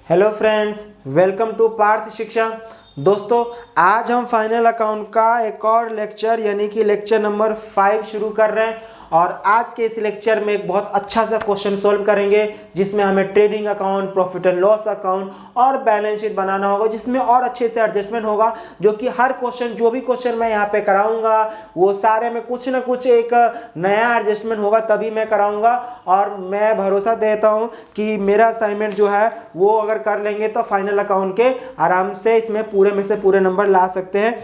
Hello friends, welcome to Parth Shiksha. दोस्तों, आज हम फाइनल अकाउंट का एक और लेक्चर यानी कि लेक्चर नंबर 5 शुरू कर रहे हैं और आज के इस लेक्चर में एक बहुत अच्छा सा क्वेश्चन सॉल्व करेंगे जिसमें हमें trading account, profit and loss account और बैलेंस शीट बनाना होगा, जिसमें और अच्छे से एडजस्टमेंट होगा। जो कि हर क्वेश्चन, जो भी क्वेश्चन मैं यहाँ पे कराऊंगा वो सारे में कुछ ना कुछ एक नया एडजस्टमेंट होगा, तभी मैं कराऊंगा। और मैं भरोसा देता हूँ कि मेरा असाइनमेंट जो है वो अगर कर लेंगे तो फाइनल अकाउंट के आराम से इसमें पूरे में से पूरे नंबर ला सकते हैं।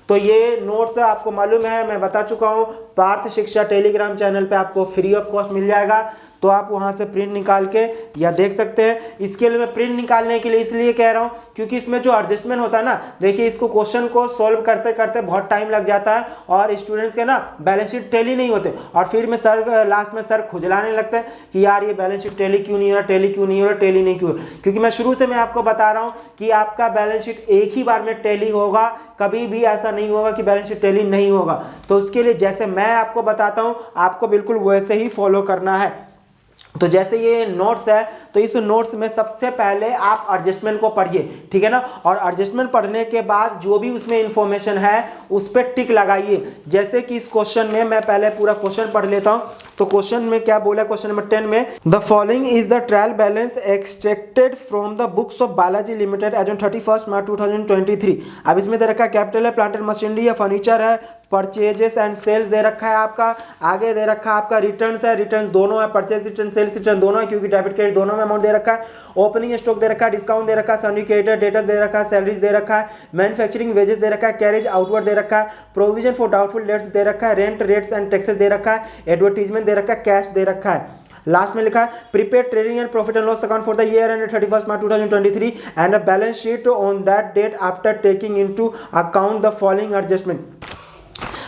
तो ये नोट्स आपको मालूम है, मैं बता चुका हूँ, पार्थ शिक्षा टेलीग्राम चैनल पे आपको फ्री ऑफ कॉस्ट मिल जाएगा, तो आप वहाँ से प्रिंट निकाल के या देख सकते हैं। इसके लिए मैं प्रिंट निकालने के लिए इसलिए कह रहा हूँ क्योंकि इसमें जो एडजस्टमेंट होता है ना, देखिए इसको क्वेश्चन को सॉल्व करते करते बहुत टाइम लग जाता है और स्टूडेंट्स के ना बैलेंस शीट टैली नहीं होते और फिर में सर लास्ट में सर खुजलाने लगते हैं कि यार ये बैलेंस शीट टैली क्यों नहीं हो रहा, टैली क्यों नहीं हो रहा, टैली नहीं क्यों हो रहा। क्योंकि मैं शुरू से मैं आपको बता रहा हूँ कि आपका बैलेंस शीट एक ही बार में टैली होगा, कभी भी ऐसा नहीं होगा कि बैलेंस शीट टैली नहीं होगा। तो उसके लिए जैसे मैं आपको बताता हूँ आपको बिल्कुल वैसे ही फॉलो करना है। तो जैसे ये नोट्स है तो इस नोट्स में सबसे पहले आप एडजस्टमेंट को पढ़िए, ठीक है ना। और एडजस्टमेंट पढ़ने के बाद जो भी उसमें इंफॉर्मेशन है उस पर टिक लगाइए। जैसे कि इस क्वेश्चन में मैं पहले पूरा क्वेश्चन पढ़ लेता हूं। तो क्वेश्चन में क्या बोला, क्वेश्चन नंबर 10 में the following is the trial balance extracted from the books of Balaji limited as on 31 March 2023। अब इसमें दे रखा है कैपिटल है, प्लांट एंड मशीनरी है, फर्नीचर है, परचेजेस एंड सेल्स दे रखा है आपका, आगे दे रखा है आपका रिटर्न्स है, रिटर्न्स दोनों है, परचेज रिटर्न सेल्स रिटर्न दोनों है क्योंकि डेबिट क्रेडिट दोनों में अमाउंट दे रखा है, ओपनिंग स्टॉक दे रखा है, डिस्काउंट दे रखा है, सन्डी क्रेडिटर डेटर्स दे रखा है, सैलरीज दे रखा है, मैन्युफैक्चरिंग वेजेस दे रखा है, कैरेज आउटवर्ड दे रखा है, प्रोविजन फॉर डाउटफुल डेट्स दे रखा है, रेंट रेट्स एंड टैक्सेस दे रखा है, एडवर्टीजमेंट दे रखा है, कैश दे रखा है। लास्ट में लिखा है prepare trading and profit and loss account for the year end 31 March 2023 and a balance sheet on that date after taking into account the following adjustment.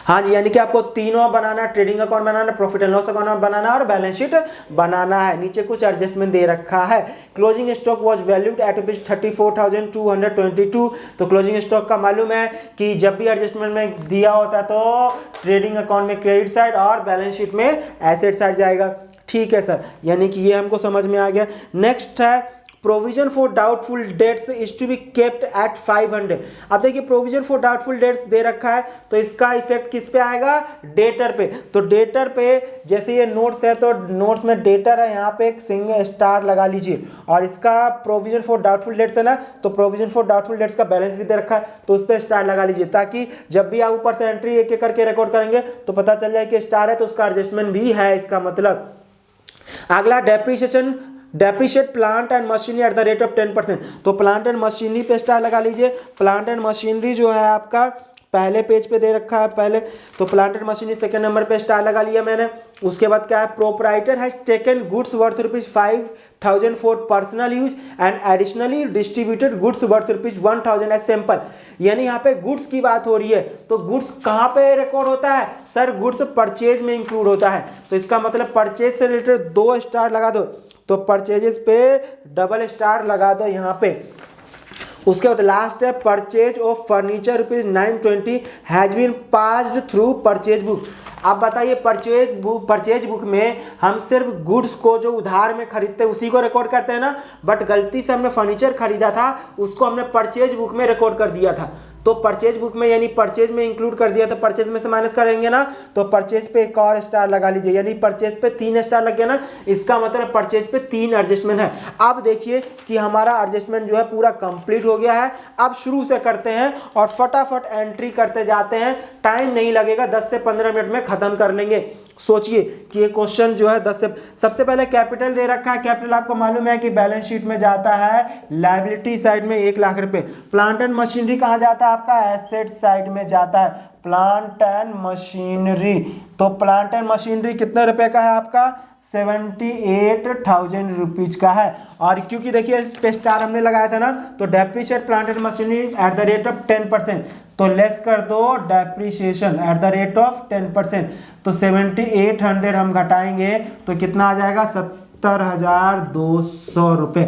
हाँ जी, यानी कि आपको तीनों बनाना है, ट्रेडिंग अकाउंट बनाना, प्रॉफिट एंड लॉस अकाउंट बनाना और बैलेंस शीट बनाना है। नीचे कुछ एडजस्टमेंट दे रखा है। Closing stock was valued at ₹34,222। तो क्लोजिंग स्टॉक का मालूम है कि जब भी एडजस्टमेंट में दिया होता है तो ट्रेडिंग अकाउंट में क्रेडिट साइड और बैलेंस शीट में एसेट साइड जाएगा। ठीक है सर, यानी कि ये हमको समझ में आ गया। नेक्स्ट है provision for doubtful debts is to be kept at 500। अब देखिए प्रोविजन फॉर डाउटफुल डेट्स दे रखा है तो इसका इफेक्ट किस पे आएगा, डेटर पे। तो डेटर पे जैसे ये नोट्स है तो नोट्स में डेटर है, यहाँ पे एक सिंगल स्टार लगा लीजिए। और इसका प्रोविजन फॉर डाउटफुल डेट्स है ना, तो प्रोविजन फॉर डाउटफुल डेट्स का बैलेंस भी दे रखा है तो उस पर स्टार लगा लीजिए, ताकि जब भी आप ऊपर से एंट्री एक एक करके रिकॉर्ड करेंगे तो पता चल जाए कि स्टार है तो उसका एडजस्टमेंट भी है, इसका मतलब। अगला depreciate plant and machinery at the rate of 10%। तो प्लांट एंड मशीनरी पे स्टार लगा लीजिए। प्लांट एंड मशीनरी जो है आपका पहले पेज पे दे रखा है पहले, तो plant and machinery second number पे स्टार लगा लिया मैंने। उसके बाद क्या है, proprietor has taken goods worth ₹5,000 for personal use and additionally distributed goods worth ₹1,000 as sample. यानी यहाँ पे गुड्स की बात हो रही है, तो गुड्स कहाँ पे रिकॉर्ड होता है सर, गुड्स परचेज में इंक्लूड होता है। तो इसका मतलब परचेज से रिलेटेड 2 स्टार लगा दो, तो परचेजेस पे डबल स्टार लगा दो यहाँ पे। उसके बाद लास्ट है purchase of furniture ₹920 has been passed through purchase book. अब बताइए परचेज बुक में हम सिर्फ गुड्स को जो उधार में खरीदते हैं उसी को रिकॉर्ड करते हैं ना, बट गलती से हमने फर्नीचर खरीदा था उसको हमने परचेज बुक में रिकॉर्ड कर दिया था। तो परचेज बुक में यानी परचेज में इंक्लूड कर दिया, तो परचेज में से माइनस करेंगे ना, तो परचेज पे एक और स्टार लगा लीजिए, यानी परचेज पे 3 स्टार लग गया ना, इसका मतलब परचेज पे 3 एडजस्टमेंट है। अब देखिए कि हमारा एडजस्टमेंट जो है पूरा कंप्लीट हो गया है। अब शुरू से करते हैं और फटाफट एंट्री करते जाते हैं, टाइम नहीं लगेगा, 10 से 15 मिनट में खत्म कर लेंगे। सोचिए कि ये क्वेश्चन जो है 10 से, सबसे पहले कैपिटल दे रखा है। कैपिटल आपको मालूम है कि बैलेंस शीट में जाता है लायबिलिटी साइड में 1 लाख रुपए। प्लांट एंड मशीनरी कहाँ जाता है आपका, एसेट साइड में जाता है, प्लांट एंड मशीनरी। तो प्लांट एंड मशीनरी कितने रुपए का है आपका, 78,000 रुपीज का है। और क्योंकि देखिए इस पे स्टार हमने लगाया था ना, तो depreciate plant and machinery at the rate of 10%, तो लेस कर दो depreciation at the rate of 10%। तो 7800 हम घटाएंगे तो कितना आ जाएगा, 70,200 रुपये।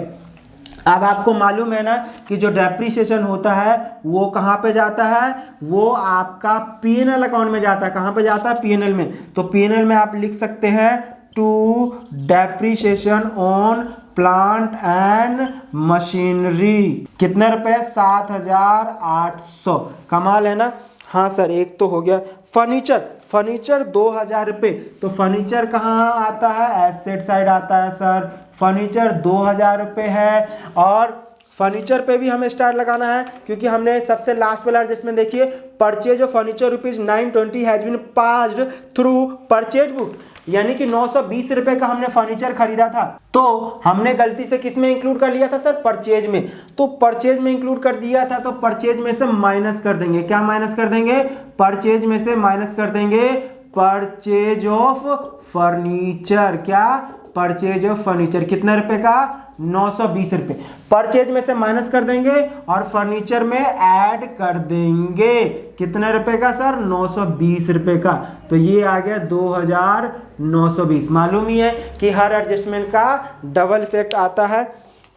अब आपको मालूम है ना कि जो डेप्रिसिएशन होता है वो कहाँ पे जाता है, वो आपका पीएनएल अकाउंट में जाता है। कहाँ पे जाता है, पीएनएल में। तो पीएनएल में आप लिख सकते हैं to depreciation on plant and machinery कितने रुपए? 7,800। कमाल है ना। हाँ सर, एक तो हो गया। फर्नीचर 2,000 रुपये। तो फर्नीचर कहाँ आता है? एसेट साइड आता है सर। फर्नीचर 2,000 रुपये है। और फर्नीचर पे भी हमें स्टार लगाना है, क्योंकि हमने सबसे लास्ट वाला एडजस्टमेंट देखिए, purchase of furniture ₹920 has been passed through purchase book, यानी कि 920 रुपये का हमने फर्नीचर खरीदा था। तो हमने गलती से किस में इंक्लूड कर लिया था सर? परचेज में। तो परचेज में इंक्लूड कर दिया था, तो परचेज में से माइनस कर देंगे। क्या माइनस कर देंगे? परचेज में से माइनस कर देंगे परचेज ऑफ फर्नीचर। क्या? परचेज ऑफ फर्नीचर कितने रुपए का? 920 रुपये। परचेज में से माइनस कर देंगे और फर्नीचर में ऐड कर देंगे। कितने रुपए का सर? 920 रुपये का। तो ये आ गया 2,920। मालूम ही है कि हर एडजस्टमेंट का डबल इफेक्ट आता है।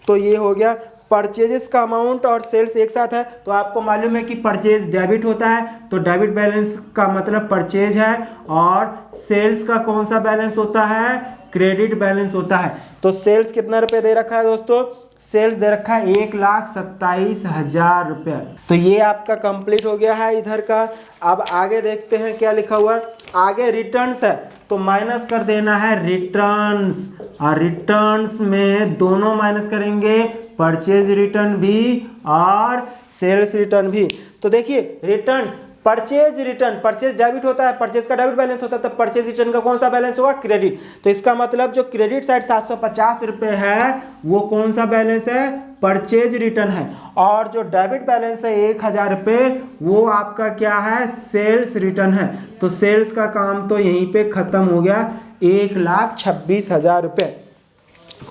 तो ये हो गया। परचेजेस का अमाउंट और सेल्स एक साथ है, तो आपको मालूम है कि परचेज डेबिट होता है, तो डेबिट बैलेंस का मतलब परचेज है, और सेल्स का कौन सा बैलेंस होता है? क्रेडिट बैलेंस होता है। तो सेल्स कितना रुपए दे रखा है दोस्तों? सेल्स दे रखा है 1,27,000 रुपये। तो ये आपका कंप्लीट हो गया है इधर का। अब आगे देखते हैं क्या लिखा हुआ है। आगे रिटर्न्स है, तो माइनस कर देना है रिटर्न्स, और रिटर्न्स में दोनों माइनस करेंगे, परचेज रिटर्न भी और सेल्स रिटर्न भी। तो देखिए returns, purchase return, purchase debit होता है, परचेज का डेबिट बैलेंस होता है, तो परचेज रिटर्न का कौन सा बैलेंस होगा? क्रेडिट। तो इसका मतलब जो क्रेडिट साइड 750 रुपये है, वो कौन सा बैलेंस है? परचेज रिटर्न है। और जो डेबिट बैलेंस है 1,000 रुपये, वो आपका क्या है? सेल्स रिटर्न है। तो सेल्स का काम तो यहीं पे खत्म हो गया। 1,26,000 रुपये।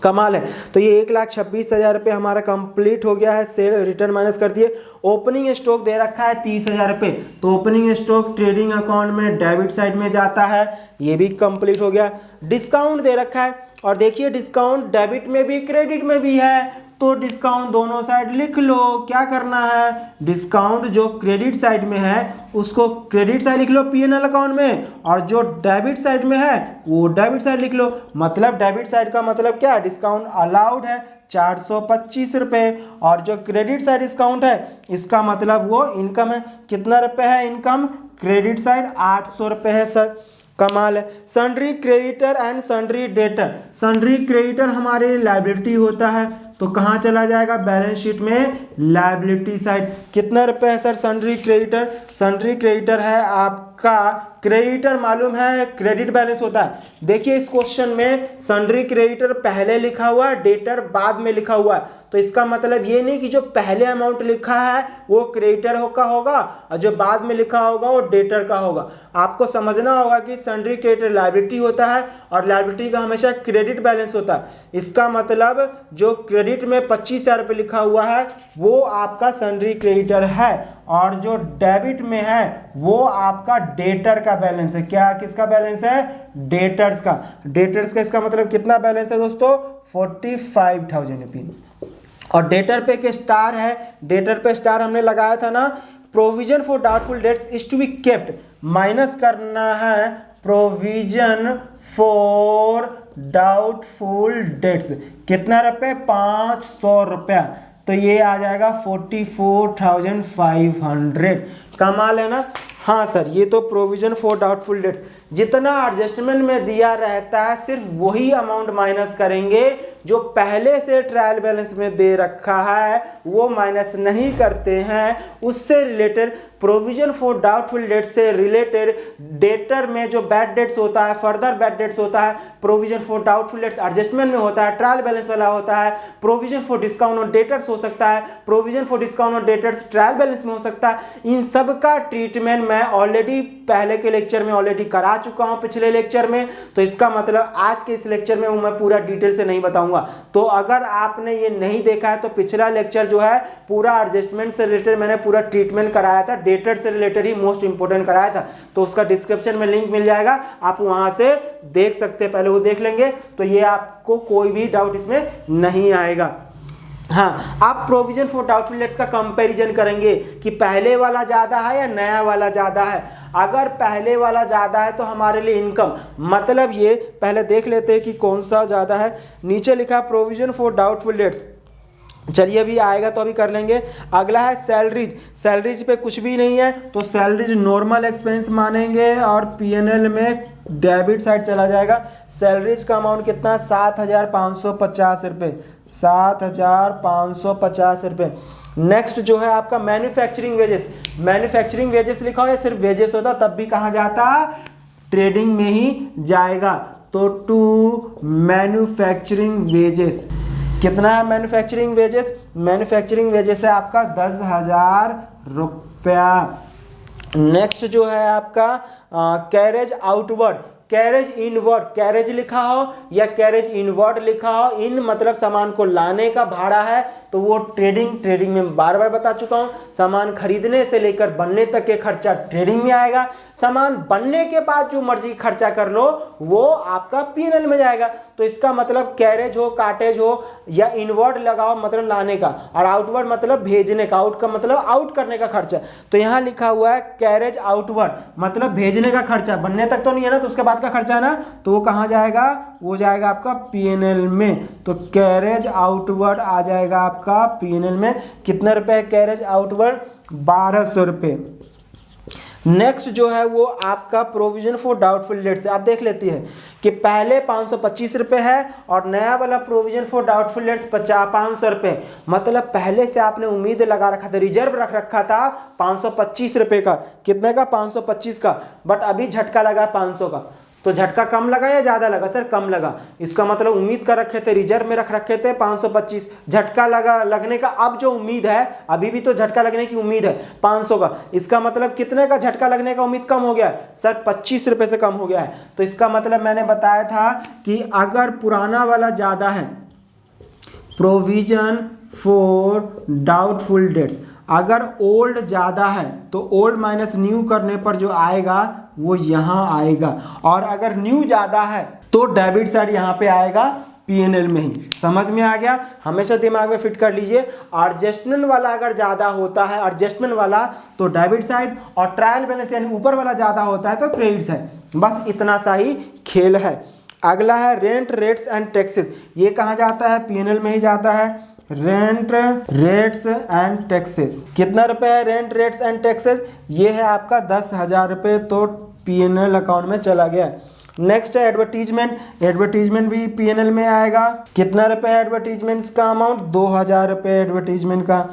कमाल है। तो ये 1,26,000 रुपये हमारा कंप्लीट हो गया है। सेल रिटर्न माइनस कर दिए। ओपनिंग स्टॉक दे रखा है 30,000 रुपये, तो ओपनिंग स्टॉक ट्रेडिंग अकाउंट में डेबिट साइड में जाता है, ये भी कंप्लीट हो गया। डिस्काउंट दे रखा है, और देखिए डिस्काउंट डेबिट में भी क्रेडिट में भी है, तो डिस्काउंट दोनों साइड लिख लो। क्या करना है? डिस्काउंट जो क्रेडिट साइड में है उसको क्रेडिट साइड लिख लो P&L अकाउंट में, और जो डेबिट साइड में है वो डेबिट साइड लिख लो। मतलब डेबिट साइड का मतलब क्या? डिस्काउंट अलाउड है 425 रुपये, और जो क्रेडिट साइड डिस्काउंट है इसका मतलब वो इनकम है। कितना रुपये है इनकम? क्रेडिट साइड 800 रुपये है सर। कमाल है। Sundry creditor and sundry debtor. Sundry creditor हमारे लायबिलिटी होता है, तो कहाँ चला जाएगा? बैलेंस शीट में लायबिलिटी साइड। कितना रुपए है sir sundry creditor? Sundry creditor है आपका, क्रेडिटर मालूम है क्रेडिट बैलेंस होता है। देखिए इस क्वेश्चन में सन्ड्री क्रेडिटर पहले लिखा हुआ है, डेटर बाद में लिखा हुआ है, तो इसका मतलब ये नहीं कि जो पहले अमाउंट लिखा है वो क्रेडिटर का होगा और जो बाद में लिखा होगा वो डेटर का होगा। आपको समझना होगा कि सन्ड्री क्रेडिटर लायबिलिटी होता है और लायबिलिटी का हमेशा क्रेडिट बैलेंस होता है। इसका मतलब जो क्रेडिट में 25,000 रुपये लिखा हुआ है वो आपका सन्ड्री क्रेडिटर है, और जो डेबिट में है वो आपका डेटर का बैलेंस है। क्या किसका बैलेंस है? डेटर्स का। डेटर्स का इसका मतलब कितना बैलेंस है दोस्तों? 45,000 रुपये। और डेटर पे के स्टार है, डेटर पे स्टार हमने लगाया था ना, provision for doubtful debts is to be kept, minus करना है प्रोविजन फॉर डाउटफुल डेट्स। कितना रुपये? 500 रुपया। तो ये आ जाएगा 44,500। कमाल है ना। हाँ सर, ये तो प्रोविजन फॉर डाउटफुल डेट्स, जितना एडजस्टमेंट में दिया रहता है सिर्फ वही अमाउंट माइनस करेंगे, जो पहले से ट्रायल बैलेंस में दे रखा है वो माइनस नहीं करते हैं। उससे related provision for doubtful dates से रिलेटेड डेटर में जो बैड डेट्स होता है, फर्दर बैड डेट्स होता है, provision for doubtful dates adjustment में होता है, ट्रायल बैलेंस वाला होता है, provision for discount on debtors हो सकता है, provision for discount on debtors trial balance में हो सकता है। इन सब का ट्रीटमेंट मैं ऑलरेडी पहले के लेक्चर में ऑलरेडी करा चुका हूं, पिछले लेक्चर में। तो इसका मतलब आज के इस लेक्चर में मैं पूरा डिटेल से नहीं बताऊंगा। तो अगर आपने ये नहीं देखा है तो पिछला लेक्चर जो है पूरा एडजस्टमेंट से रिलेटेड मैंने पूरा ट्रीटमेंट कराया था, डेटर से रिलेटेड ही मोस्ट इंपोर्टेंट कराया था, तो उसका डिस्क्रिप्शन में लिंक मिल जाएगा, आप वहां से देख सकते हैं। पहले वो देख लेंगे तो ये आपको कोई भी डाउट इसमें नहीं आएगा। हाँ, आप प्रोविजन फॉर डाउटफुल डेट्स का कंपैरिजन करेंगे कि पहले वाला ज़्यादा है या नया वाला ज़्यादा है। अगर पहले वाला ज़्यादा है तो हमारे लिए इनकम, मतलब ये पहले देख लेते हैं कि कौन सा ज़्यादा है। नीचे लिखा प्रोविजन फॉर डाउटफुल डेट्स, चलिए अभी आएगा तो अभी कर लेंगे। अगला है सैलरीज, सैलरीज पे कुछ भी नहीं है तो सैलरीज नॉर्मल एक्सपेंस मानेंगे और पीएनएल में डेबिट साइड चला जाएगा। सैलरीज का अमाउंट कितना, 7,550 रुपये, 7,550 रुपये। नेक्स्ट जो है आपका मैन्युफैक्चरिंग वेजेस, मैन्युफैक्चरिंग वेजेस लिखा हो या सिर्फ वेजेस होता तब भी कहाँ जाता, ट्रेडिंग में ही जाएगा। तो टू मैन्युफैक्चरिंग वेजेस, कितना है मैन्युफैक्चरिंग वेजेस, मैन्युफैक्चरिंग वेजेस है आपका 10,000 रुपया। नेक्स्ट जो है आपका carriage outward, carriage inward, carriage लिखा हो या कैरेज इनवर्ड लिखा हो, इन मतलब सामान को लाने का भाड़ा है तो वो ट्रेडिंग में बार बार बता चुका हूँ, सामान खरीदने से लेकर बनने तक के खर्चा ट्रेडिंग में आएगा। सामान बनने के बाद जो मर्जी खर्चा कर लो वो आपका पीएनएल में जाएगा। तो इसका मतलब कैरेज हो, काटेज हो या इनवर्ड लगाओ मतलब लाने का, और आउटवर्ड मतलब भेजने का, आउट का मतलब आउट करने का खर्चा। तो यहाँ लिखा हुआ है कैरेज आउटवर्ड मतलब भेजने का खर्चा, बनने तक तो नहीं है ना, तो उसके बाद का खर्चा है ना, तो वो कहाँ जाएगा, वो जाएगा आपका पीएनएल में। तो कैरेज आउटवर्ड आ जाएगा आपका पीएनएल में। कितने रुपए कैरेज आउटवर्ड, 1200 रुपये। नेक्स्ट जो है वो आपका प्रोविजन फॉर डाउटफुल डेट्स आप देख लेती है कि पहले 525 रुपये है और नया वाला प्रोविजन फॉर डाउटफुल डेट्स 500 रुपये। मतलब पहले से आपने उम्मीद लगा रखा था, रिजर्व रख रखा था 525 रुपये का, कितने का, 525 का, बट अभी झटका लगा 500 का। तो झटका कम लगा या ज़्यादा लगा, सर कम लगा। इसका मतलब उम्मीद कर रखे थे, रिजर्व में रख रखे थे 525, झटका लगने का अब जो उम्मीद है, अभी भी तो झटका लगने की उम्मीद है 500 का, इसका मतलब कितने का झटका लगने का उम्मीद कम हो गया है, सर 25 रुपये से कम हो गया है। तो इसका मतलब मैंने बताया था कि अगर पुराना वाला ज़्यादा है, प्रोविजन फॉर डाउटफुल डेट्स, अगर ओल्ड ज़्यादा है तो ओल्ड माइनस न्यू करने पर जो आएगा वो यहाँ आएगा, और अगर न्यू ज़्यादा है तो डेबिट साइड यहाँ पे आएगा पीएनएल में ही। समझ में आ गया, हमेशा दिमाग में फिट कर लीजिए। एडजस्टमेंट वाला अगर ज़्यादा होता है, एडजस्टमेंट वाला तो डेबिट साइड, और ट्रायल बैलेंस यानी ऊपर वाला ज़्यादा होता है तो क्रेडिट साइड। बस इतना सा ही खेल है। अगला है रेंट रेट्स एंड टैक्सेस, ये कहाँ जाता है, पीएनएल में ही जाता है। रेंट रेट्स एंड टैक्सेस, कितना रुपए है रेंट रेट्स एंड टैक्सेस, ये है आपका 10,000 रुपये, तो पीएनएल अकाउंट में चला गया। नेक्स्ट है एडवर्टीजमेंट, एडवर्टीजमेंट भी पीएनएल में आएगा। कितना रुपए है एडवर्टीजमेंट्स का अमाउंट, 2,000 रुपये एडवर्टीजमेंट का।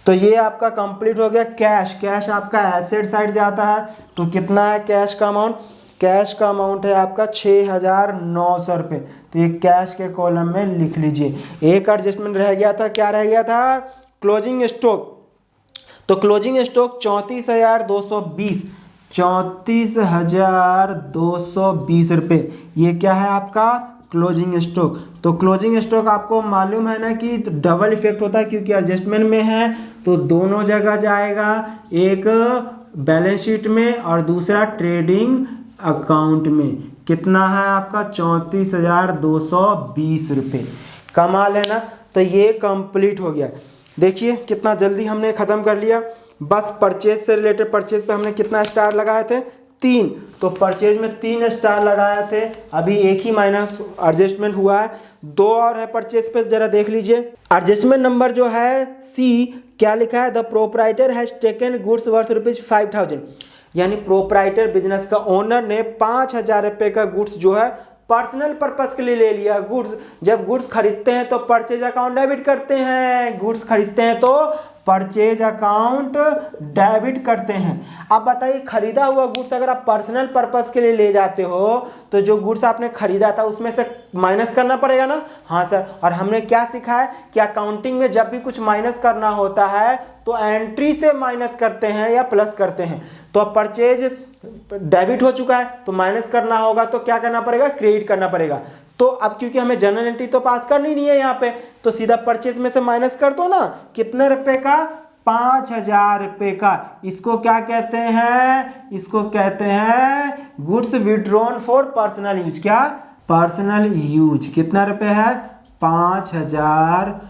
तो ये आपका कंप्लीट हो गया। कैश, कैश आपका एसेट साइड जाता है, तो कितना है कैश का अमाउंट, कैश का अमाउंट है आपका 6,900 रुपये। तो ये कैश के कॉलम में लिख लीजिए। एक एडजस्टमेंट रह गया था, क्या रह गया था, क्लोजिंग स्टॉक। तो क्लोजिंग स्टॉक 34,220, 34,220 रुपये, ये क्या है आपका क्लोजिंग स्टॉक। तो क्लोजिंग स्टॉक आपको मालूम है ना कि डबल इफेक्ट होता है, क्योंकि एडजस्टमेंट में है तो दोनों जगह जाएगा, एक बैलेंस शीट में और दूसरा ट्रेडिंग अकाउंट में। कितना है आपका 34,220 रुपये। कमाल है ना। तो ये कंप्लीट हो गया। देखिए कितना जल्दी हमने ख़त्म कर लिया। बस परचेज से रिलेटेड, परचेज पे हमने कितना स्टार लगाए थे, 3। तो परचेज में 3 स्टार लगाए थे, अभी एक ही माइनस एडजस्टमेंट हुआ है, 2 और है परचेज पे, जरा देख लीजिए। एडजस्टमेंट नंबर जो है सी, क्या लिखा है, the proprietor has taken goods worth ₹5,000, यानी प्रोपराइटर बिजनेस का ओनर ने 5,000 रुपये का गुड्स जो है पर्सनल पर्पस के लिए ले लिया। गुड्स, जब गुड्स खरीदते हैं तो परचेज अकाउंट डेबिट करते हैं, गुड्स खरीदते हैं तो परचेज अकाउंट डेबिट करते हैं। अब बताइए, खरीदा हुआ गुड्स अगर आप पर्सनल पर्पस के लिए ले जाते हो तो जो गुड्स आपने खरीदा था उसमें से माइनस करना पड़ेगा ना। हाँ सर, और हमने क्या सीखा है कि अकाउंटिंग में जब भी कुछ माइनस करना होता है तो एंट्री से माइनस करते हैं या प्लस करते हैं। तो अब परचेज डेबिट हो चुका है तो माइनस करना होगा, तो क्या करना पड़ेगा, क्रेडिट करना पड़ेगा। तो अब क्योंकि हमें जनरल एंट्री तो पास करनी नहीं है यहाँ पे, तो सीधा परचेज में से माइनस कर दो ना। कितने रुपए का, 5,000 रुपये का। इसको क्या कहते हैं, इसको कहते हैं goods withdrawn for personal use. क्या, पर्सनल यूज। कितना रुपए है, 5,000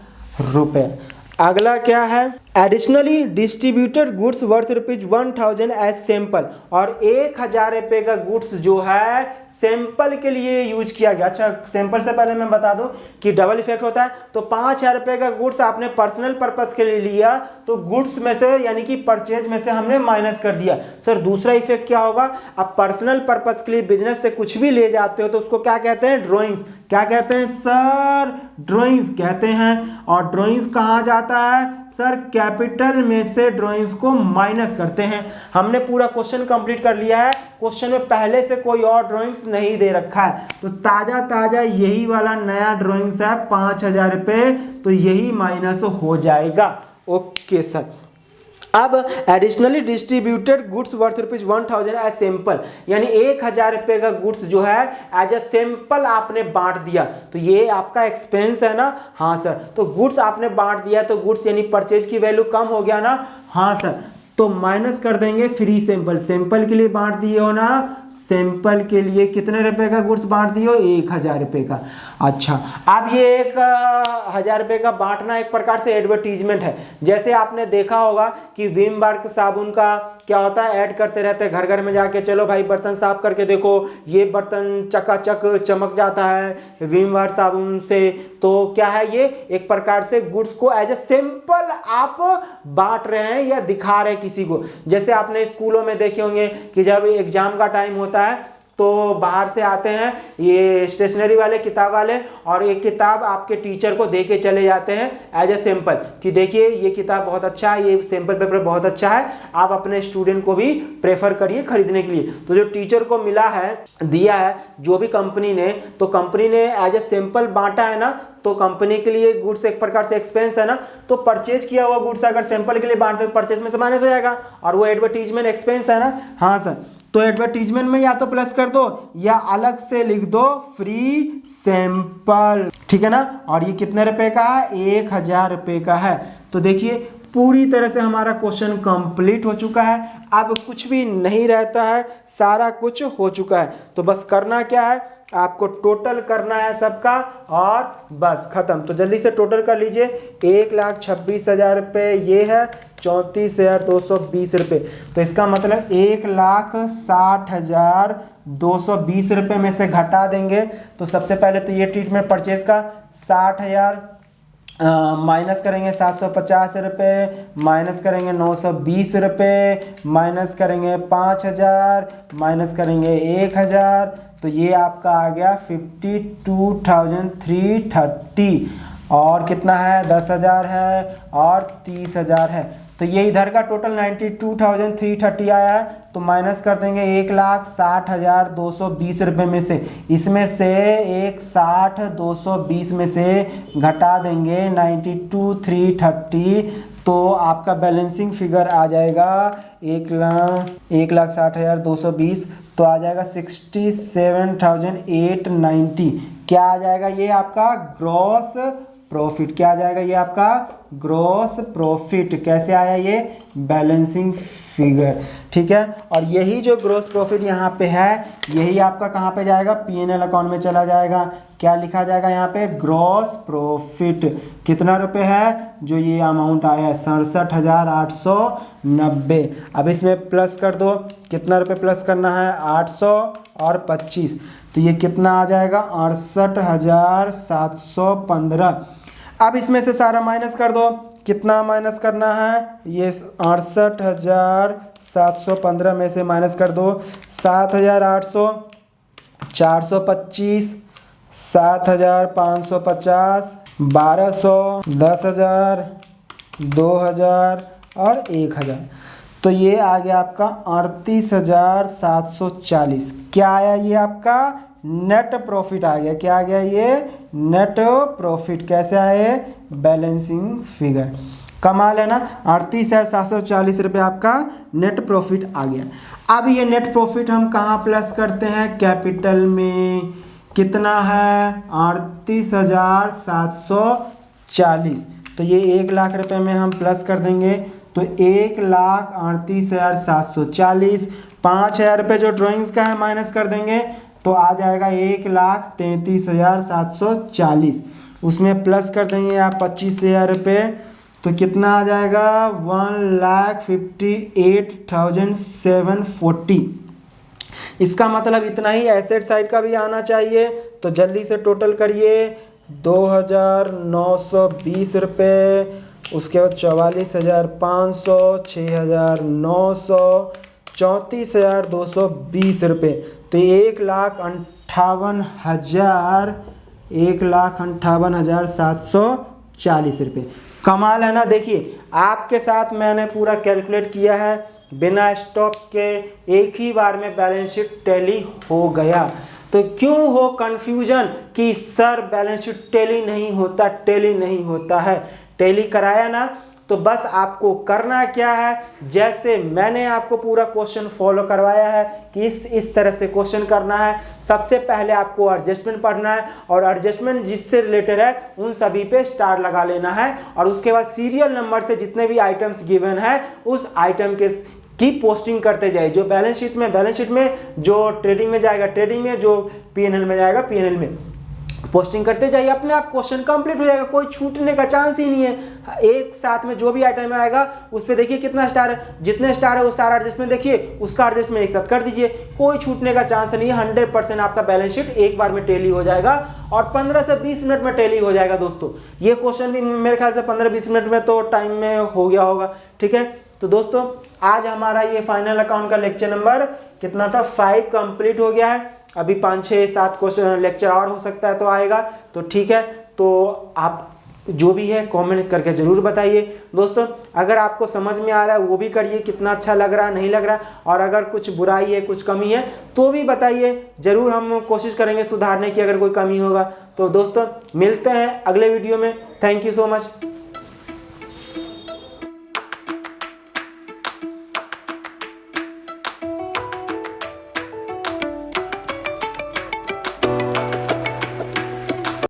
रुपये। अगला क्या है, additionally distributed goods worth ₹1000 as sample, और 1000 रुपये का गुड्स जो है सैंपल के लिए यूज किया गया। अच्छा, सैंपल से पहले मैं बता दूं कि डबल इफेक्ट होता है। तो 5000 रुपये का गुड्स आपने पर्सनल पर्पस के लिए लिया, तो गुड्स में से यानी कि परचेज में से हमने माइनस कर दिया। सर दूसरा इफेक्ट क्या होगा, आप पर्सनल पर्पस के लिए बिजनेस से कुछ भी ले जाते हो तो उसको क्या कहते हैं, ड्रॉइंग्स। क्या कहते हैं सर, ड्रॉइंग्स कहते हैं। और ड्रॉइंग्स कहाँ जाता है सर, कैपिटल में से ड्रॉइंग्स को माइनस करते हैं। हमने पूरा क्वेश्चन कंप्लीट कर लिया है। क्वेश्चन में पहले से कोई और ड्रॉइंग्स नहीं दे रखा है, तो ताजा ताजा यही वाला नया ड्रॉइंग्स है 5000 रुपये, तो यही माइनस हो जाएगा। Okay sir. अब additionally distributed goods worth ₹1000 as sample, यानी 1000 रुपये का गुड्स जो है एज ए सैंपल आपने बांट दिया, तो ये आपका एक्सपेंस है ना। हाँ सर, तो गुड्स आपने बांट दिया तो गुड्स यानी परचेज की वैल्यू कम हो गया ना। हाँ सर, तो माइनस कर देंगे फ्री सैंपल। सैंपल के लिए बांट दिए हो ना, सैंपल के लिए कितने रुपए का गुड्स बांट दिए हो, 1000 रुपये का। अच्छा, अब ये 1000 रुपये का बांटना एक प्रकार से एडवर्टीजमेंट है। जैसे आपने देखा होगा कि विम बार साबुन का क्या होता है, ऐड करते रहते हैं घर घर में जाके, चलो भाई बर्तन साफ करके देखो, ये बर्तन चकाचक चमक जाता है विम बार साबुन से। तो क्या है, ये एक प्रकार से गुड्स को एज ए सैंपल आप बांट रहे हैं या दिखा रहे हैं किसी को। जैसे आपने स्कूलों में देखे होंगे कि जब एग्जाम का टाइम होता है तो बाहर से आते हैं ये स्टेशनरी वाले, किताब वाले, और एक किताब आपके टीचर को दे के चले जाते हैं एज ए सैंपल कि देखिए ये किताब बहुत अच्छा है, ये सैंपल पेपर बहुत अच्छा है, आप अपने स्टूडेंट को भी प्रेफर करिए खरीदने के लिए। तो जो टीचर को मिला है, दिया है जो भी कंपनी ने, तो कंपनी ने एज ए सैंपल बांटा है ना, तो कंपनी के लिए गुड्स एक प्रकार से एक्सपेंस है ना। तो परचेज किया हुआ गुड्स अगर सैंपल के लिए बांटते तो परचेज में से माइनस हो जाएगा, और वो एडवर्टीजमेंट एक्सपेंस है ना। हाँ सर, तो एडवर्टीजमेंट में या तो प्लस कर दो या अलग से लिख दो फ्री सैंपल, ठीक है ना। और ये कितने रुपए का है, 1000 रुपये का है। तो देखिए पूरी तरह से हमारा क्वेश्चन कंप्लीट हो चुका है। अब कुछ भी नहीं रहता है, सारा कुछ हो चुका है। तो बस करना क्या है, आपको टोटल करना है सबका और बस खत्म। तो जल्दी से टोटल कर लीजिए। 1,26,000 रुपये ये है, 34,220 रुपये। तो इसका मतलब 1,60,220 रुपये में से घटा देंगे। तो सबसे पहले तो ये ट्रीटमेंट परचेज का 60,000 माइनस करेंगे 750 रुपये, माइनस करेंगे 920 रुपये, माइनस करेंगे 5,000, माइनस करेंगे 1,000, तो ये आपका आ गया 52,330। और कितना है, 10,000 है और 30,000 है। तो ये इधर का टोटल 92,330 आया है। तो माइनस कर देंगे 1,60,220 रुपये में से, इसमें से 1,60,220 में से घटा देंगे 92,330। तो आपका बैलेंसिंग फिगर आ जाएगा 1,60,220, तो आ जाएगा 67,890। क्या आ जाएगा, ये आपका ग्रॉस प्रॉफिट। क्या आ जाएगा, ये आपका ग्रॉस प्रॉफिट। कैसे आया, ये बैलेंसिंग फिगर, ठीक है। और यही जो ग्रॉस प्रॉफिट यहाँ पे है, यही आपका कहाँ पे जाएगा, पीएनएल अकाउंट में चला जाएगा। क्या लिखा जाएगा यहाँ पे, ग्रॉस प्रॉफिट। कितना रुपए है, जो ये अमाउंट आया है 67,890। अब इसमें प्लस कर दो, कितना रुपए प्लस करना है, 800 और 25, तो ये कितना आ जाएगा, 68,715। अब इसमें से सारा माइनस कर दो, कितना माइनस करना है, ये 68,715 में से माइनस कर दो 7,800, 425, 7,550, 1,200, 10,000, 2,000 और 1,000। तो ये आ गया आपका 38,740। क्या आया, ये आपका नेट प्रॉफिट आ गया। क्या आ गया, ये नेट प्रॉफिट। कैसे आए, बैलेंसिंग फिगर। कमाल है ना, 38,740 रुपये आपका नेट प्रॉफिट आ गया। अब ये नेट प्रॉफिट हम कहाँ प्लस करते हैं, कैपिटल में। कितना है, 38,740। तो ये 1,00,000 रुपये में हम प्लस कर देंगे, तो 1,38,740। 5,000 रुपये जो ड्राइंग्स का है माइनस कर देंगे, तो आ जाएगा 1,33,740। उसमें प्लस कर देंगे आप 25,000 रुपये, तो कितना आ जाएगा 1,58,740। इसका मतलब इतना ही एसेट साइड का भी आना चाहिए। तो जल्दी से टोटल करिए, 2,920 रुपये, उसके बाद 44,500, 6,900, 34,220 रुपये। तो 1,58,740 रुपये। कमाल है ना। देखिए आपके साथ मैंने पूरा कैलकुलेट किया है, बिना स्टॉप के एक ही बार में बैलेंस शीट टैली हो गया। तो क्यों हो कंफ्यूजन कि सर बैलेंस शीट टैली नहीं होता, टैली नहीं होता है। टैली कराया ना, तो बस आपको करना क्या है, जैसे मैंने आपको पूरा क्वेश्चन फॉलो करवाया है कि इस तरह से क्वेश्चन करना है। सबसे पहले आपको एडजस्टमेंट पढ़ना है और एडजस्टमेंट जिससे रिलेटेड है उन सभी पे स्टार लगा लेना है, और उसके बाद सीरियल नंबर से जितने भी आइटम्स गिवन है उस आइटम के की पोस्टिंग करते जाइए। जो बैलेंस शीट में, जो ट्रेडिंग में जाएगा ट्रेडिंग में, जो पीएनएल में जाएगा पीएनएल में पोस्टिंग करते जाइए। अपने आप क्वेश्चन कंप्लीट हो जाएगा, कोई छूटने का चांस ही नहीं है। एक साथ में जो भी आइटम आएगा उस पर देखिए कितना स्टार है, जितने स्टार है वो सारा एडजस्टमेंट देखिए, उसका एडजस्टमेंट एक साथ कर दीजिए, कोई छूटने का चांस नहीं है। 100% आपका बैलेंस शीट एक बार में टैली हो जाएगा और 15 से 20 मिनट में टैली हो जाएगा। दोस्तों ये क्वेश्चन भी मेरे ख्याल से 15-20 मिनट में तो टाइम में हो गया होगा। ठीक है, तो दोस्तों आज हमारा ये फाइनल अकाउंट का लेक्चर नंबर कितना था, 5 कंप्लीट हो गया है। अभी 5-6-7 क्वेश्चन लेक्चर और हो सकता है तो आएगा। तो ठीक है, तो आप जो भी है कमेंट करके ज़रूर बताइए। दोस्तों अगर आपको समझ में आ रहा है वो भी करिए, कितना अच्छा लग रहा है नहीं लग रहा है, और अगर कुछ बुराई है कुछ कमी है तो भी बताइए, ज़रूर हम कोशिश करेंगे सुधारने की अगर कोई कमी होगा। तो दोस्तों मिलते हैं अगले वीडियो में। Thank you so much.